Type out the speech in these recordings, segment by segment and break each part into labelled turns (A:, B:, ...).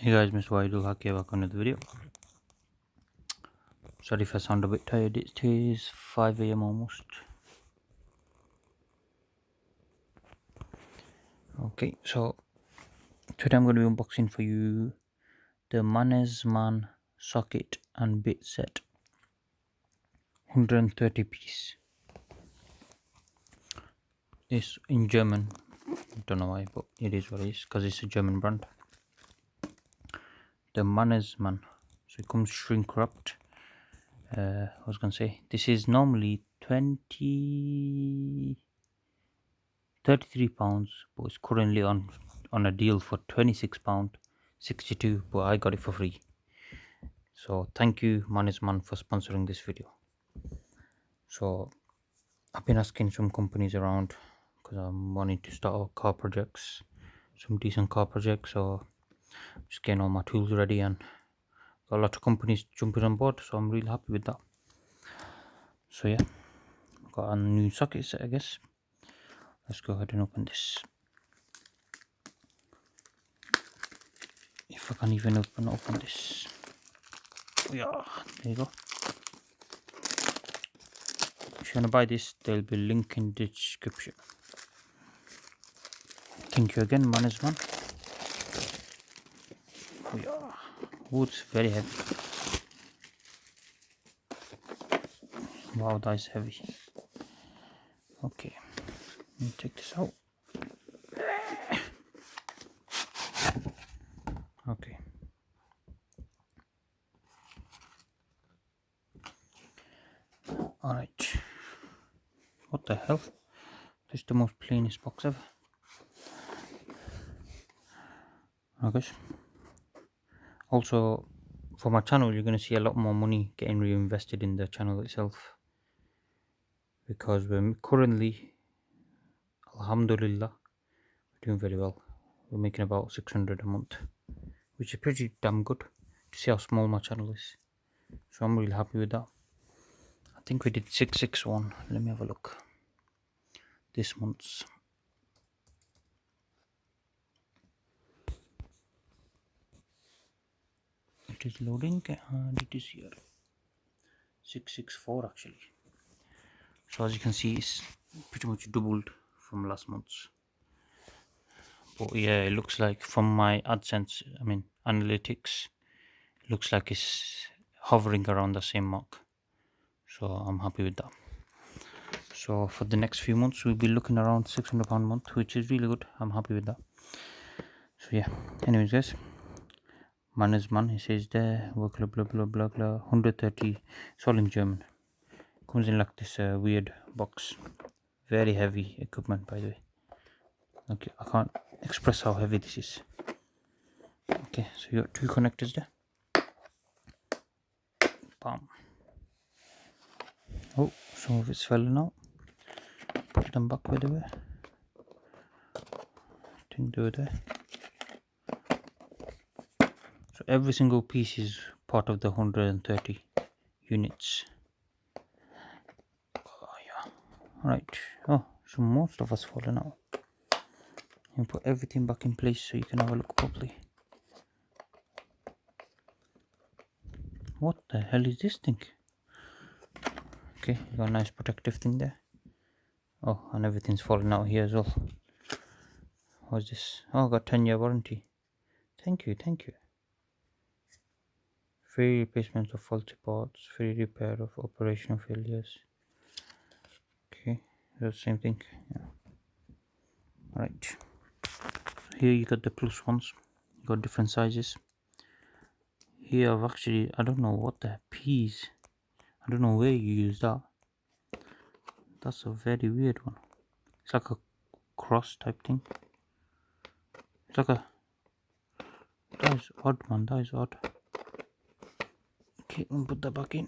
A: Hey guys, MrWaheedulHaque back on another video. Sorry if I sound a bit tired. It is 5 a.m. almost. Okay, so today I'm going to be unboxing for you the Mannesmann socket and bit set, 130 piece. It's in German. Don't know why, but it is what it is because it's a German brand. The Mannesmann. So it comes shrink wrapped. I was gonna say this is normally 33 pounds, but it's currently on a deal for 26 pound 62, but I got it for free. So thank you Mannesmann for sponsoring this video. So I've been asking some companies around because I'm wanting to start car projects, some decent car projects. So just getting all my tools ready and got a lot of companies jumping on board, so I'm really happy with that. So yeah, got a new socket set, I guess. Let's go ahead and open this. If I can even open this. Yeah, there you go. If you want to buy this, there'll be a link in the description. Thank you again, Mannesmann. Oh yeah, wood's very heavy. Wow, that is heavy. Okay, let me take this out. Okay. Alright. What the hell? This is the most plainest box ever. Okay. Also, for my channel, you're going to see a lot more money getting reinvested in the channel itself. Because we're currently, alhamdulillah, we're doing very well. We're making about 600 a month, which is pretty damn good to see how small my channel is. So I'm really happy with that. I think we did 661. Let me have a look. This month's. It is loading and it is here. 664 actually. So as you can see, it's pretty much doubled from last month's. But yeah, it looks like from my AdSense, analytics, it looks like it's hovering around the same mark. So I'm happy with that. So for the next few months, we'll be looking around £600 a month, which is really good. I'm happy with that. So yeah, anyways guys, Mannesmann, he says there, blah blah blah blah blah, 130, it's all in German. Comes in like this weird box. Very heavy equipment, by the way. Okay, I can't express how heavy this is. Okay, so you got two connectors there. Bam. Oh, some of it's falling out. Put them back where they were. I think they were there. So every single piece is part of the 130 units. Oh yeah. Alright. Oh, so most of us fallen out. You put everything back in place so you can have a look properly. What the hell is this thing? Okay, you got a nice protective thing there. Oh, and everything's falling out here as well. What's this? Oh, got 10-year warranty. Thank you, thank you. Free replacement of faulty parts, free repair of operational failures. Okay, that's the same thing. Yeah. Alright. Here you got the plus ones. You got different sizes. Here I've actually, I don't know what the piece. I don't know where you use that. That's a very weird one. It's like a cross type thing. It's like a, that is odd, man, that is odd. Okay, I'm gonna put that back in.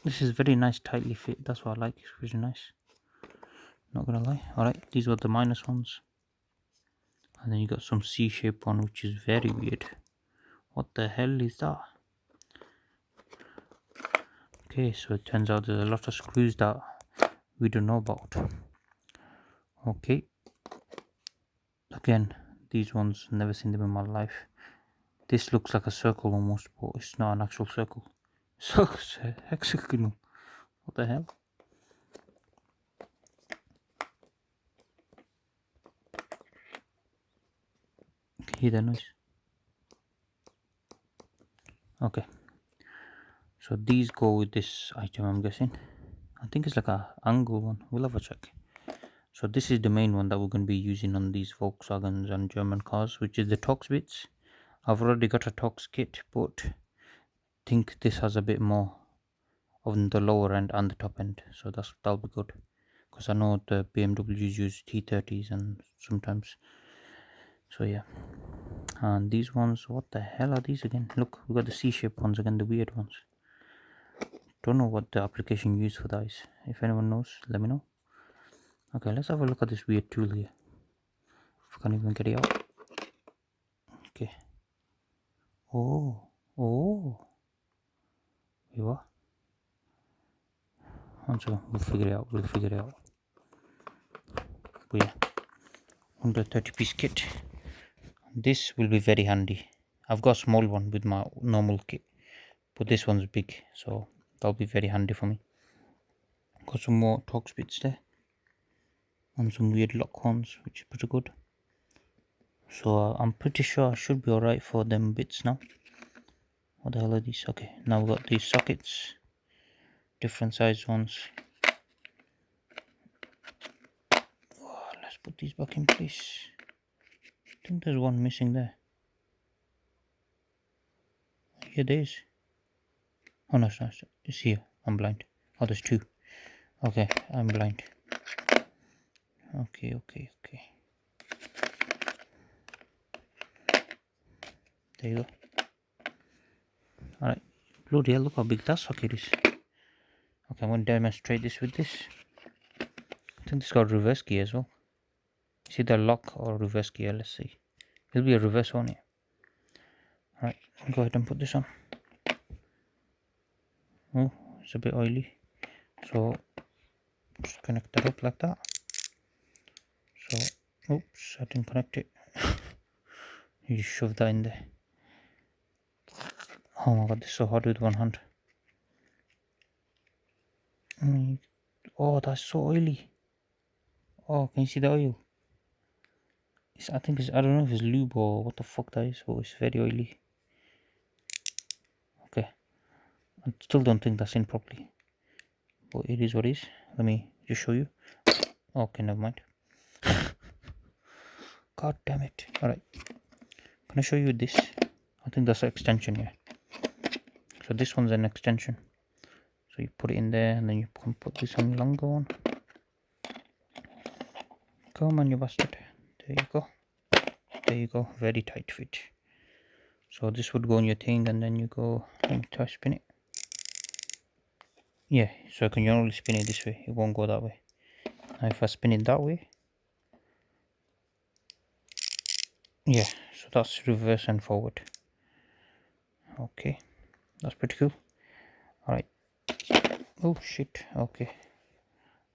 A: This is very nice, tightly fit. That's what I like. It's really nice. Not gonna lie. Alright, these were the minus ones. And then you got some C-shaped one, which is very weird. What the hell is that? Okay, so it turns out there's a lot of screws that we don't know about. Okay. Again, these ones, never seen them in my life. This looks like a circle almost, but it's not an actual circle. So it's a hexagonal. What the hell? Hear the noise? Okay. So these go with this item, I'm guessing. I think it's like a angle one. We'll have a check. So this is the main one that we're going to be using on these Volkswagens and German cars, which is the Tox bits. I've already got a Tox kit, but I think this has a bit more on the lower end and the top end, so that'll be good. Because I know the BMWs use T30s and sometimes. So yeah. And these ones, what the hell are these again? Look, we got the C-shaped ones again, the weird ones. Don't know what the application used for that is. If anyone knows, let me know. Okay, let's have a look at this weird tool here. If I can't even get it out. Okay. Oh. Wait, what? One second, we'll figure it out. But yeah, 130-piece kit. This will be very handy. I've got a small one with my normal kit, but this one's big, so that'll be very handy for me. Got some more Tox bits there, and some weird lock ones, which is pretty good. So I'm pretty sure I should be alright for them bits now. What the hell are these? Okay, now we've got these sockets, different size ones. Oh, let's put these back in place. I think there's one missing there. Here there is. Oh no, it's here. I'm blind. Oh, there's two. Okay, I'm blind. Okay. There you go. Alright. Bloody hell, look how big that socket is. Okay, I'm going to demonstrate this with this. I think this got reverse gear as well. Is it the lock or reverse gear? Let's see. It'll be a reverse on it. Alright, go ahead and put this on. Oh, it's a bit oily. So, just connect that up like that. So, oops, I didn't connect it. You just shove that in there. Oh my god, this is so hard with one hand. Oh, that's so oily. Oh, can you see the oil? I think I don't know if it's lube or what the fuck that is, but it's very oily. Okay, I still don't think that's in properly, but it is what it is. Let me just show you. Okay, never mind. God damn it. Alright, can I show you this? I think that's an extension, yeah. So this one's an extension. So you put it in there and then you can put this on longer one. Come on, you bastard. There you go. Very tight fit. So this would go on your thing and then you go and try spin it. Yeah, so I can only spin it this way. It won't go that way. Now if I spin it that way, yeah, so that's reverse and forward. Okay, that's pretty cool. Alright. Oh shit, okay.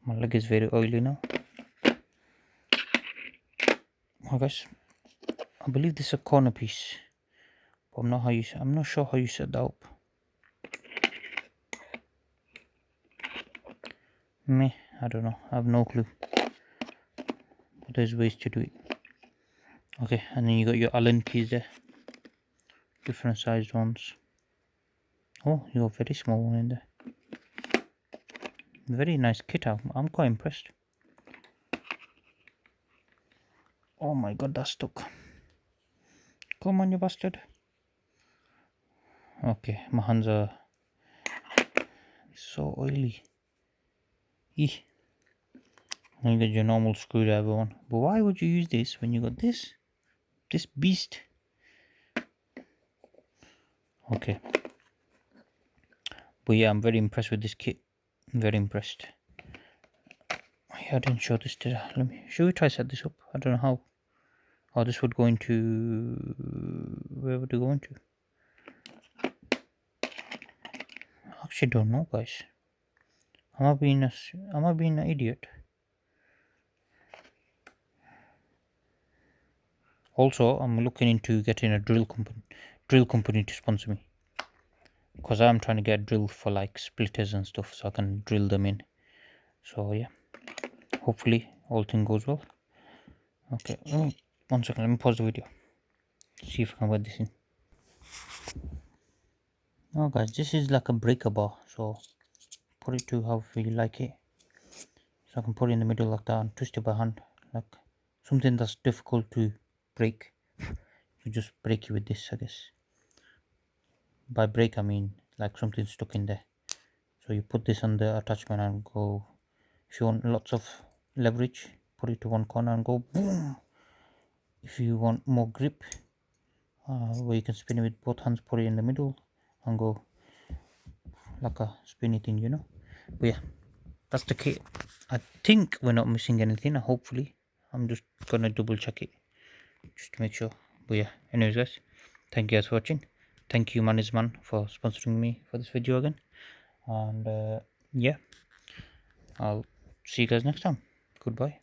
A: My leg is very oily now. Oh guys, I believe this is a corner piece, but I'm not sure how you set that up. Meh, I don't know. I have no clue. But there's ways to do it. Okay, and then you got your Allen keys there. Different sized ones. Oh, you got a very small one in there. Very nice kit. I'm quite impressed. Oh my god, that's stuck. Come on, you bastard. Okay, my hands are so oily. Eeh. And you got your normal screwdriver one. But why would you use this when you got this? This beast. Okay. But yeah, I'm very impressed with this kit. Very impressed. Yeah, I didn't show this, did I? Should we try set this up? I don't know how. Oh, this would go into... Where would it go into? I actually don't know, guys. Am I being an idiot? Also, I'm looking into getting a drill drill company to sponsor me, because I'm trying to get a drill for like splitters and stuff, so I can drill them in. So yeah, hopefully all thing goes well. Okay, 1 second, let me pause the video, see if I can get this in. Oh guys, this is like a breaker bar, so put it to however you like it. So I can put it in the middle like that and twist it by hand, like something that's difficult to break. You just break it with this, I guess. By break I mean like something stuck in there. So you put this on the attachment and go. If you want lots of leverage, put it to one corner and go boom. If you want more grip, where you can spin it with both hands, put it in the middle and go like a spinny thing, you know. But yeah, that's the kit. I think we're not missing anything, hopefully. I'm just gonna double check it just to make sure. But yeah, anyways guys, thank you guys for watching. Thank you Mannesmann for sponsoring me for this video again. And yeah, I'll see you guys next time. Goodbye.